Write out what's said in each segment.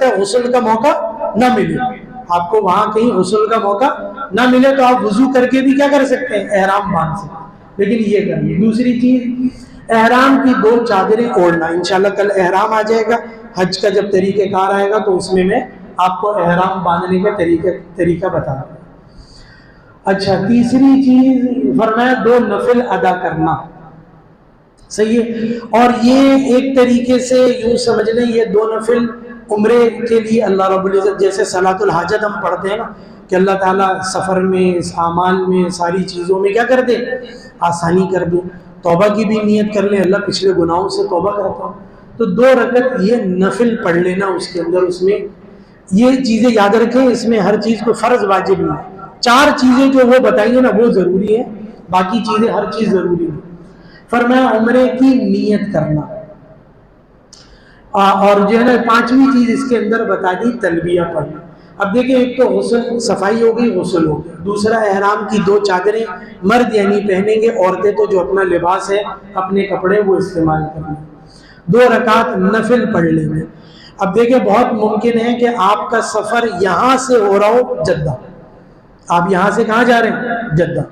ہے غسل کا موقع نہ ملے، آپ کو وہاں کہیں غسل کا موقع نہ ملے تو آپ وضو کر کے بھی کیا کر سکتے ہیں؟ احرام باندھ سکتے ہیں، لیکن یہ کریں۔ دوسری چیز، احرام کی 2 چادریں اوڑھنا۔ انشاءاللہ کل احرام آ جائے گا، حج کا جب طریقہ کار آئے گا تو اس میں آپ کو احرام باندھنے کا طریقہ بتا دوں۔ اچھا، تیسری چیز فرمایا 2 نفل ادا کرنا، صحیح ہے۔ اور یہ ایک طریقے سے یوں سمجھ لیں، یہ 2 نفل عمرے کے لیے اللہ رب العزت، جیسے صلاۃ الحاجت ہم پڑھتے ہیں نا کہ اللہ تعالیٰ سفر میں، اعمال میں، ساری چیزوں میں کیا کر دے؟ آسانی کر دے۔ توبہ کی بھی نیت کر لیں، اللہ پچھلے گناہوں سے توبہ کرتا ہوں، تو 2 رکعت یہ نفل پڑھ لینا اس کے اندر۔ اس میں یہ چیزیں یاد رکھیں، اس میں ہر چیز کو فرض واجب نہیں، 4 چیزیں جو وہ بتائیے نا وہ ضروری ہے، باقی چیزیں ہر چیز ضروری نہیں۔ فرمایا عمرے کی نیت کرنا، اور جو ہے نا 5ویں چیز اس کے اندر بتا دی تلبیہ پڑھنا۔ اب دیکھیں، ایک تو غسل، صفائی ہو گئی، غسل ہو گیا۔ دوسرا، احرام کی 2 چادریں مرد یعنی پہنیں گے، عورتیں تو جو اپنا لباس ہے، اپنے کپڑے وہ استعمال کریں گے۔ 2 رکعت نفل پڑھ لیں گے۔ اب دیکھیں، بہت ممکن ہے کہ آپ کا سفر یہاں سے ہو رہا ہو جدہ، آپ یہاں سے کہاں جا رہے ہیں؟ جدہ۔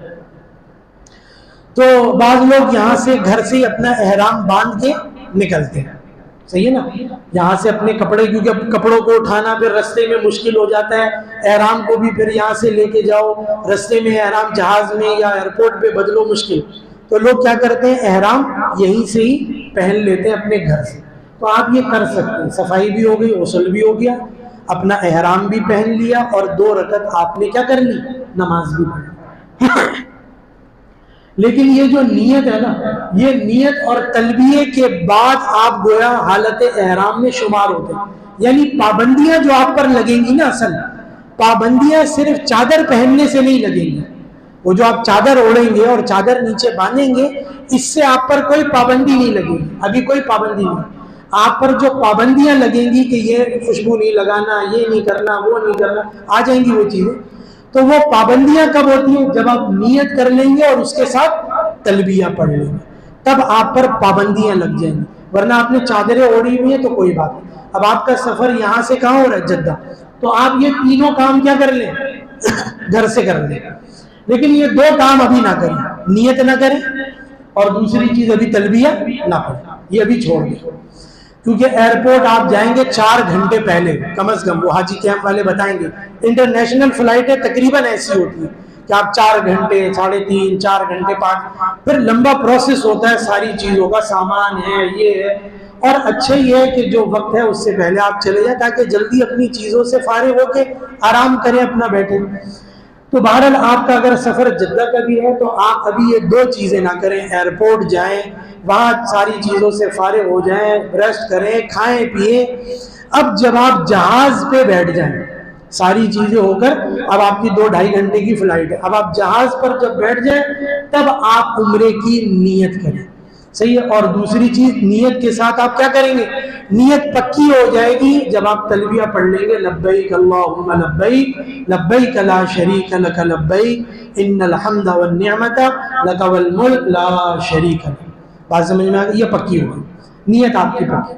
تو بعض لوگ یہاں سے گھر سے اپنا احرام باندھ کے نکلتے ہیں، صحیح ہے نا، یہاں سے اپنے کپڑے، کیونکہ اب کپڑوں کو اٹھانا پھر رستے میں مشکل ہو جاتا ہے، احرام کو بھی پھر یہاں سے لے کے جاؤ، رستے میں احرام جہاز میں یا ایئرپورٹ پہ بدلو، مشکل۔ تو لوگ کیا کرتے ہیں؟ احرام یہیں سے ہی پہن لیتے ہیں اپنے گھر سے۔ تو آپ یہ کر سکتے ہیں، صفائی بھی ہو گئی، غسل بھی ہو گیا، اپنا احرام بھی پہن لیا، اور 2 رکعت آپ نے کیا کر لی؟ نماز بھی پڑھی۔ لیکن یہ جو نیت ہے نا، یہ نیت اور تلبیہ کے بعد آپ گویا حالت احرام میں شمار ہوتے ہیں، یعنی پابندیاں جو آپ پر لگیں گی نا، اصل پابندیاں صرف چادر پہننے سے نہیں لگیں گی۔ وہ جو آپ چادر اوڑھیں گے اور چادر نیچے باندھیں گے، اس سے آپ پر کوئی پابندی نہیں لگے گی، ابھی کوئی پابندی نہیں۔ آپ پر جو پابندیاں لگیں گی کہ یہ خوشبو نہیں لگانا، یہ نہیں کرنا، وہ نہیں کرنا، آ جائیں گی وہ چیزیں۔ تو وہ پابندیاں کب ہوتی ہیں؟ جب آپ نیت کر لیں گے اور اس کے ساتھ تلبیہ پڑھ لیں گے، تب آپ پر پابندیاں لگ جائیں گی، ورنہ آپ نے چادریں اوڑھی ہوئی ہیں تو کوئی بات نہیں۔ اب آپ کا سفر یہاں سے کہاں ہو رہا ہے؟ جدہ، تو آپ یہ تینوں کام کیا کر لیں؟ گھر سے کر لیں، لیکن یہ 2 کام ابھی نہ کریں، نیت نہ کریں، اور دوسری چیز ابھی تلبیہ نہ پڑھیں، یہ ابھی چھوڑ دیں، کیونکہ ایئرپورٹ آپ جائیں گے 4 گھنٹے پہلے کم از کم، وہ حاجی کیمپ والے بتائیں گے، انٹرنیشنل فلائٹیں تقریباً ایسی ہوتی ہیں کہ آپ 4 گھنٹے، 3.5، 4 گھنٹے 5، پھر لمبا پروسیس ہوتا ہے، ساری چیزوں کا سامان ہے، یہ ہے، اور اچھا یہ ہے کہ جو وقت ہے اس سے پہلے آپ چلے جائیں تاکہ جلدی اپنی چیزوں سے فارغ ہو کے آرام کریں اپنا بیٹھے۔ تو بہرحال آپ کا اگر سفر جدہ کا بھی ہے تو آپ ابھی یہ 2 چیزیں نہ کریں، ایئرپورٹ جائیں، وہاں ساری چیزوں سے فارغ ہو جائیں، ریسٹ کریں، کھائیں پیئیں۔ اب جب آپ جہاز پہ بیٹھ جائیں، ساری چیزیں ہو کر، اب آپ کی 2-2.5 گھنٹے کی فلائٹ ہے، اب آپ جہاز پر جب بیٹھ جائیں تب آپ عمرے کی نیت کریں، صحیح ہے۔ اور دوسری چیز، نیت کے ساتھ آپ کیا کریں گے؟ نیت پکی ہو جائے گی جب آپ تلبیہ پڑھ لیں گے، لبیک اللہم لبیک، لبیک لا شریک لک لبیک، ان الحمد والنعمت لک والملک لا شریک لک۔ بات سمجھ میں آ گئی؟ یہ پکی ہوگی، نیت آپ کی پکی۔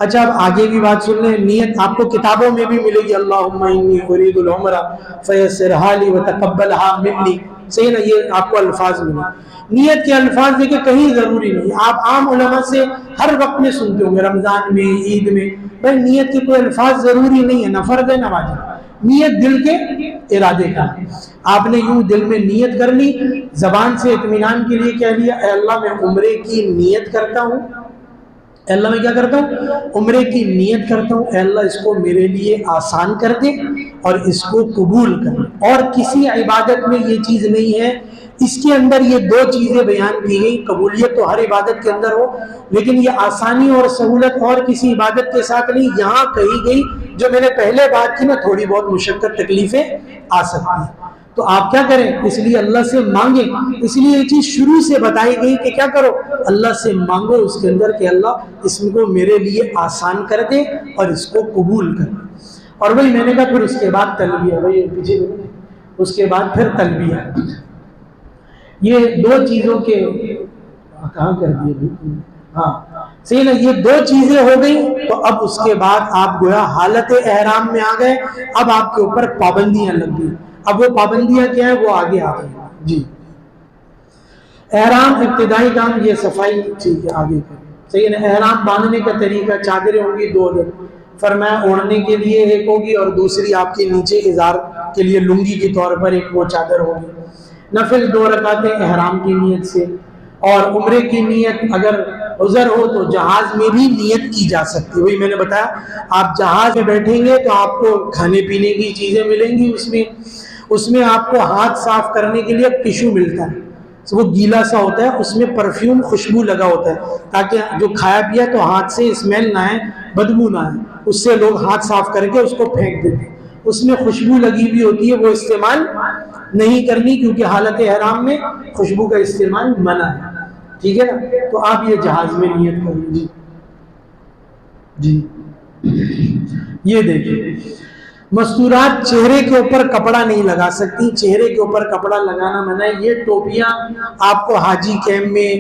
اچھا، اب آگے بھی بات سن لیں، نیت آپ کو کتابوں میں بھی ملے گی، اللہم انی ارید العمرہ فیسرھا لی وتقبلھا منی، صحیح نا، یہ آپ کو الفاظ ملے۔ نیت کے الفاظ دیکھیں کہیں ضروری نہیں، آپ عام علماء سے ہر وقت میں سنتے ہوں گے، رمضان میں، عید میں، بھائی نیت کے کوئی الفاظ ضروری نہیں ہے، نہ فرض ہے نہ واجب، نیت دل کے ارادے کا ہے۔ آپ نے یوں دل میں نیت کر لی، زبان سے اطمینان کے لیے کہہ لیا، اے اللہ میں عمرے کی نیت کرتا ہوں، اے اللہ میں کیا کرتا ہوں؟ عمرے کی نیت کرتا ہوں، اے اللہ اس کو میرے لیے آسان کر دے اور اس کو قبول کر دے۔ اور کسی عبادت میں یہ چیز نہیں ہے، اس کے اندر یہ 2 چیزیں بیان کی گئی، قبولیت تو ہر عبادت کے اندر ہو، لیکن یہ آسانی اور سہولت اور کسی عبادت کے ساتھ نہیں، یہاں کہی گئی جو میں نے پہلے بات کی نا، تھوڑی بہت مشقت تکلیفیں آ سکتی ہیں، تو آپ کیا کریں؟ اس لیے اللہ سے مانگیں، اس لیے یہ چیز شروع سے بتائی گئی کہ کیا کرو؟ اللہ سے مانگو اس کے اندر کہ اللہ اس کو میرے لیے آسان کر دے اور اس کو قبول کر دے۔ اور وہی میں نے کہا پھر اس کے بعد تلبیہ، وہی پیچھے اس کے بعد پھر تلبیہ، یہ 2 چیزوں کے کہاں کر دیے؟ ہاں، صحیح نا، یہ دو چیزیں ہو گئی تو اب اس کے بعد آپ گویا حالت احرام میں آ گئے. اب آپ کے اوپر پابندیاں لگ گئی. اب وہ پابندیاں کیا ہیں وہ آگے آ گئی. جی احرام ابتدائی کام یہ صفائی. ٹھیک ہے آگے کریں. صحیح ہے نا. احرام باندھنے کا طریقہ چادریں ہوں گی دو فرمایا اوڑھنے کے لیے ایک ہوگی اور دوسری آپ کے نیچے ازار کے لیے لنگی کے طور پر ایک وہ چادر ہوگی. نفل 2 رکعتیں احرام کی نیت سے. اور عمرے کی نیت اگر عذر ہو تو جہاز میں بھی نیت کی جا سکتی ہے. وہی میں نے بتایا آپ جہاز میں بیٹھیں گے تو آپ کو کھانے پینے کی چیزیں ملیں گی. اس میں آپ کو ہاتھ صاف کرنے کے لیے ٹشو ملتا ہے. وہ گیلا سا ہوتا ہے, اس میں پرفیوم خوشبو لگا ہوتا ہے تاکہ جو کھایا پیا تو ہاتھ سے اسمیل نہ آئے, بدبو نہ آئے. اس سے لوگ ہاتھ صاف کر کے اس کو پھینک دیتے. اس میں خوشبو لگی ہوئی ہوتی ہے, وہ استعمال نہیں کرنی کیونکہ حالت احرام میں خوشبو کا استعمال منع ہے. ٹھیک ہے نا. تو آپ یہ جہاز میں نیت کر لیجیے. جی یہ دیکھیے مستورات چہرے کے اوپر کپڑا نہیں لگا سکتی. چہرے کے اوپر کپڑا لگانا منع ہے. یہ ٹوپیاں آپ کو حاجی کیمپ میں,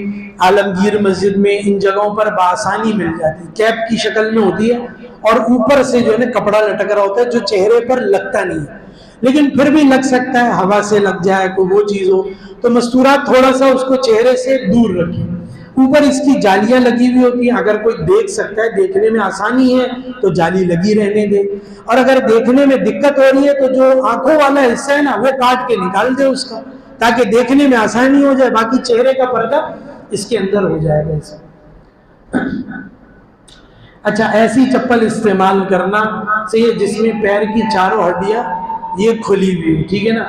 عالمگیر مسجد میں, ان جگہوں پر بآسانی مل جاتی. کیپ کی شکل میں ہوتی ہے اور اوپر سے جو ہے نا کپڑا لٹک رہا ہوتا ہے جو چہرے پر لگتا نہیں ہے, لیکن پھر بھی لگ سکتا ہے, ہوا سے لگ جائے کوئی وہ چیز ہو تو مستورات تھوڑا سا اس کو چہرے سے دور رکھیں. اوپر اس کی جالیاں لگی ہوئی ہوتی ہیں. اگر کوئی دیکھ سکتا ہے, دیکھنے میں آسانی ہے تو جالی لگی رہنے دے. اور اگر دیکھنے میں دقت ہو رہی ہے تو جو آنکھوں والا حصہ ہے نا وہ کاٹ کے نکال دے اس کا, تاکہ دیکھنے میں آسانی ہو جائے. باقی چہرے کا پردہ اس کے اندر ہو جائے گا. اس اچھا ایسی چپل استعمال کرنا صحیح ہے جس میں پیر کی چاروں ہڈیاں یہ کھلی ہوئی ہو. ٹھیک ہے نا.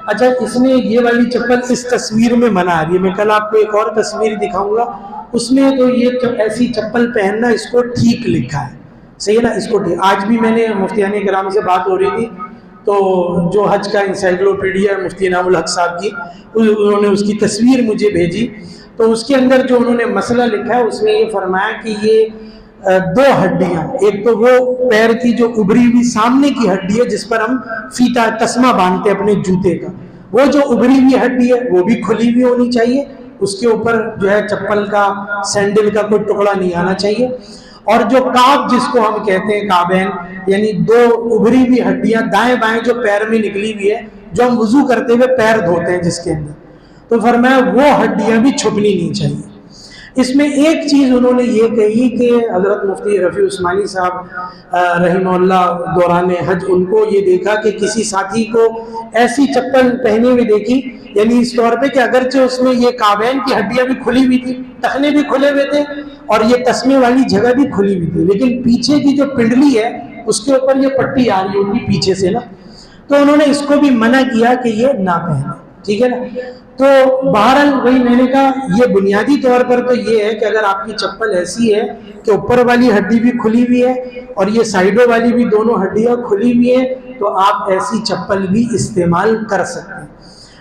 اچھا اس میں یہ والی چپل اس تصویر میں منع آ رہی ہے. میں کل آپ کو ایک اور تصویر دکھاؤں گا, اس میں تو یہ ایسی چپل پہننا اس کو ٹھیک لکھا ہے. صحیح ہے نا. اس کو ٹھیک. آج بھی میں نے مفتیان کرام سے بات ہو رہی تھی تو جو حج کا انسائکلوپیڈیا ہے مفتی انعام الحق صاحب کی, انہوں نے اس کی تصویر مجھے بھیجی تو اس کے اندر جو انہوں نے مسئلہ لکھا ہے اس میں یہ فرمایا کہ یہ 2 ہڈیاں, ایک تو وہ پیر کی جو ابری ہوئی سامنے کی ہڈی ہے جس پر ہم فیتا تسمہ باندھتے ہیں اپنے جوتے کا, وہ جو ابری ہوئی ہڈی ہے وہ بھی کھلی ہوئی ہونی چاہیے. اس کے اوپر جو ہے چپل کا سینڈل کا کوئی ٹکڑا نہیں آنا چاہیے. اور جو کعب جس کو ہم کہتے ہیں کعبین, یعنی 2 ابری ہوئی ہڈیاں دائیں بائیں جو پیر میں نکلی ہوئی ہے, جو ہم وضو کرتے ہوئے پیر دھوتے ہیں جس کے اندر, تو فرمایا وہ ہڈیاں بھی چھپنی نہیں چاہیے. اس میں ایک چیز انہوں نے یہ کہی کہ حضرت مفتی رفیع عثمانی صاحب رحمہ اللہ دوران حج ان کو یہ دیکھا کہ کسی ساتھی کو ایسی چپل پہنے ہوئے دیکھی, یعنی اس طور پہ کہ اگرچہ اس میں یہ کعبین کی ہڈیاں بھی کھلی ہوئی تھی, ٹخنے بھی کھلے ہوئے تھے اور یہ تسمے والی جگہ بھی کھلی ہوئی تھی, لیکن پیچھے کی جو پنڈلی ہے اس کے اوپر یہ پٹی آ رہی ہوتی پیچھے سے نا, تو انہوں نے اس کو بھی منع کیا کہ یہ نہ پہنے. ٹھیک ہے نا. تو بہرحال وہی میں نے کہا یہ بنیادی طور پر تو یہ ہے کہ اگر آپ کی چپل ایسی ہے کہ اوپر والی ہڈی بھی کھلی ہوئی ہے اور یہ سائڈوں والی بھی دونوں ہڈیاں کھلی ہوئی ہیں تو آپ ایسی چپل بھی استعمال کر سکتے ہیں.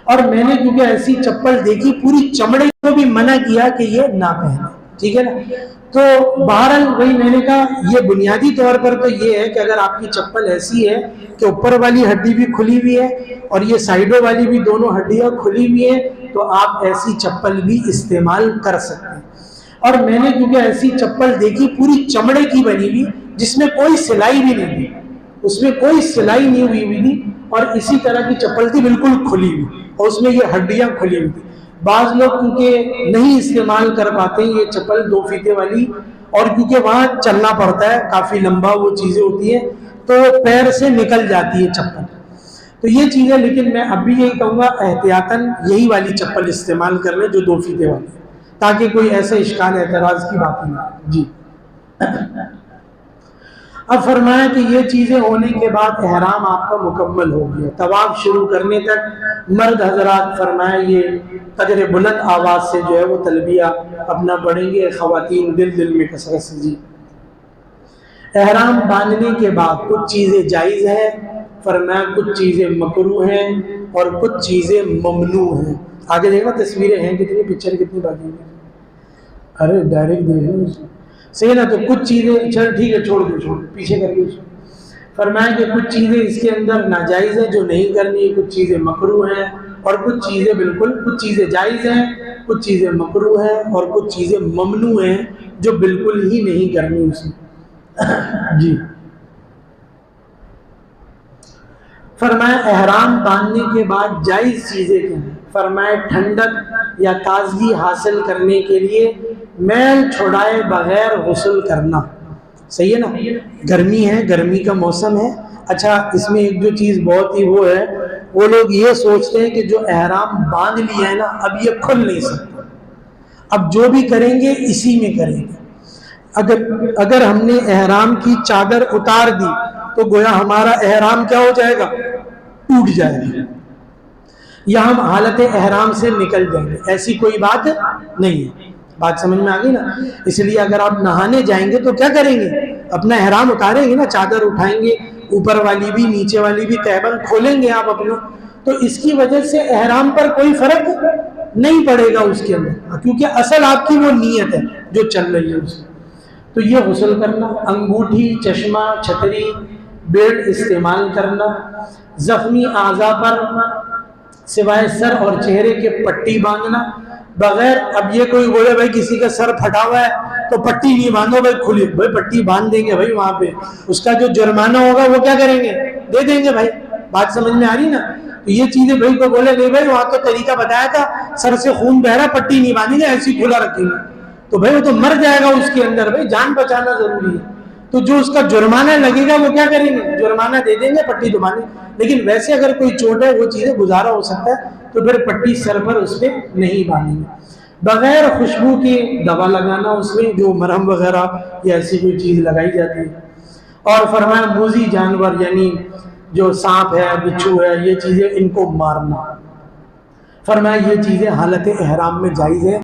اور میں نے کیونکہ ایسی چپل دیکھی پوری چمڑے کو بھی منع کیا کہ یہ نہ پہنے. ٹھیک ہے نا. تو بہرحال وہی میں نے کہا یہ بنیادی طور پر تو یہ ہے کہ اگر آپ کی چپل ایسی ہے کہ اوپر والی ہڈی بھی کھلی ہوئی ہے اور یہ سائڈوں والی بھی دونوں ہڈیاں کھلی ہوئی ہیں تو آپ ایسی چپل بھی استعمال کر سکتے ہیں. اور میں نے کیونکہ ایسی چپل دیکھی پوری چمڑے کی بنی ہوئی جس میں کوئی سلائی بھی نہیں تھی, اس میں کوئی سلائی نہیں ہوئی تھی اور اسی طرح کی چپل تھی بالکل کھلی ہوئی اور اس میں یہ ہڈیاں کھلی ہوئی تھی. بعض لوگ کیونکہ نہیں استعمال کر پاتے یہ چپل 2 فیتے والی, اور کیونکہ وہاں چلنا پڑتا ہے کافی لمبا وہ چیزیں ہوتی ہیں تو پیر سے نکل جاتی ہے چپل, تو یہ چیزیں. لیکن میں اب بھی یہی کہوں گا احتیاطاً یہی والی چپل استعمال کر لیں جو 2 فیتے والی, تاکہ کوئی ایسے اشکال اعتراض کی بات نہیں. جی اب فرمایا کہ یہ چیزیں ہونے کے بعد احرام آپ کا مکمل ہو گیا. طواف شروع کرنے تک مرد حضرات فرمایا یہ قدر بلند آواز سے جو ہے وہ تلبیہ اپنا پڑھیں گے, خواتین دل میں کثرت سے. جی احرام باندھنے کے بعد کچھ چیزیں جائز ہیں, فرمایا کچھ چیزیں مکروہ ہیں اور کچھ چیزیں ممنوع ہیں. آگے دیکھنا تصویریں ہیں کتنی, پکچر کتنی باقی ہیں, ارے ڈائریکٹ دیکھیں صحیح نا. تو کچھ چیزیں چل ٹھیک ہے چھوڑ دو پیچھے کر کے. فرمایا کہ کچھ چیزیں اس کے اندر ناجائز ہیں جو نہیں کرنی, کچھ چیزیں مکروہ ہیں اور کچھ چیزیں بالکل, کچھ چیزیں جائز ہیں, کچھ چیزیں مکروہ ہیں اور کچھ چیزیں ممنوع ہیں جو بالکل ہی نہیں کرنی اس میں. جی فرمایا احرام باندھنے کے بعد جائز چیزیں کیا ہیں؟ فرمایا ٹھنڈک یا تازگی حاصل کرنے کے لیے میل چھڑائے بغیر غسل کرنا. صحیح ہے نا؟ گرمی ہے، گرمی کا موسم ہے. اچھا اس میں ایک جو چیز بہت ہی وہ ہے، وہ لوگ یہ سوچتے ہیں کہ جو احرام باندھ لیا ہے نا اب یہ کھل نہیں سکتا، اب جو بھی کریں گے اسی میں کریں گے. اگر ہم نے احرام کی چادر اتار دی تو گویا ہمارا احرام کیا ہو جائے گا؟ ٹوٹ جائے گا، یا ہم حالت احرام سے نکل جائیں گے. ایسی کوئی بات نہیں ہے. بات سمجھ میں آ گئی نا؟ اس لیے اگر آپ نہانے جائیں گے تو کیا کریں گے؟ اپنا احرام اتاریں گے نا، چادر اٹھائیں گے، اوپر والی بھی نیچے والی بھی، تہبند کھولیں گے آپ اپنا. تو اس کی وجہ سے احرام پر کوئی فرق نہیں پڑے گا اس کے اندر، کیونکہ اصل آپ کی وہ نیت ہے جو چل رہی ہے اس میں. تو یہ غسل کرنا، انگوٹھی، چشمہ، چھتری، بیلٹ استعمال کرنا، زخمی اعضاء پر سوائے سر اور چہرے کے پٹی باندھنا بغیر. اب یہ کوئی بولے بھائی کسی کا سر پھٹا ہوا ہے تو پٹی نہیں باندھو بھائی، کھلی بھائی پٹی باندھ دیں گے بھائی، وہاں پہ اس کا جو جرمانہ ہوگا وہ کیا کریں گے؟ دے دیں گے بھائی. بات سمجھ میں آ رہی نا؟ تو یہ چیزیں بھائی کو بولے نہیں بھائی وہاں تو طریقہ بتایا تھا، سر سے خون بہ رہا، پٹی نہیں باندھیں گے، ایسی کھلا رکھیں گے، تو بھائی وہ تو مر جائے گا اس کے اندر. بھائی جان بچانا ضروری ہے. تو جو اس کا جرمانہ لگے گا وہ کیا کریں گے؟ جرمانہ دے دیں گے، پٹی تو باندھیں. لیکن ویسے اگر کوئی چوٹ ہے وہ چیزیں گزارا ہو سکتا ہے تو پھر پٹی سر پر اس پہ نہیں باندھیں گے. بغیر خوشبو کی دوا لگانا، اس میں جو مرہم وغیرہ یا ایسی کوئی چیز لگائی جاتی ہے. اور فرمایا موذی جانور یعنی جو سانپ ہے، بچھو ہے، یہ چیزیں ان کو مارنا. فرمایا یہ چیزیں حالت احرام میں جائز ہے.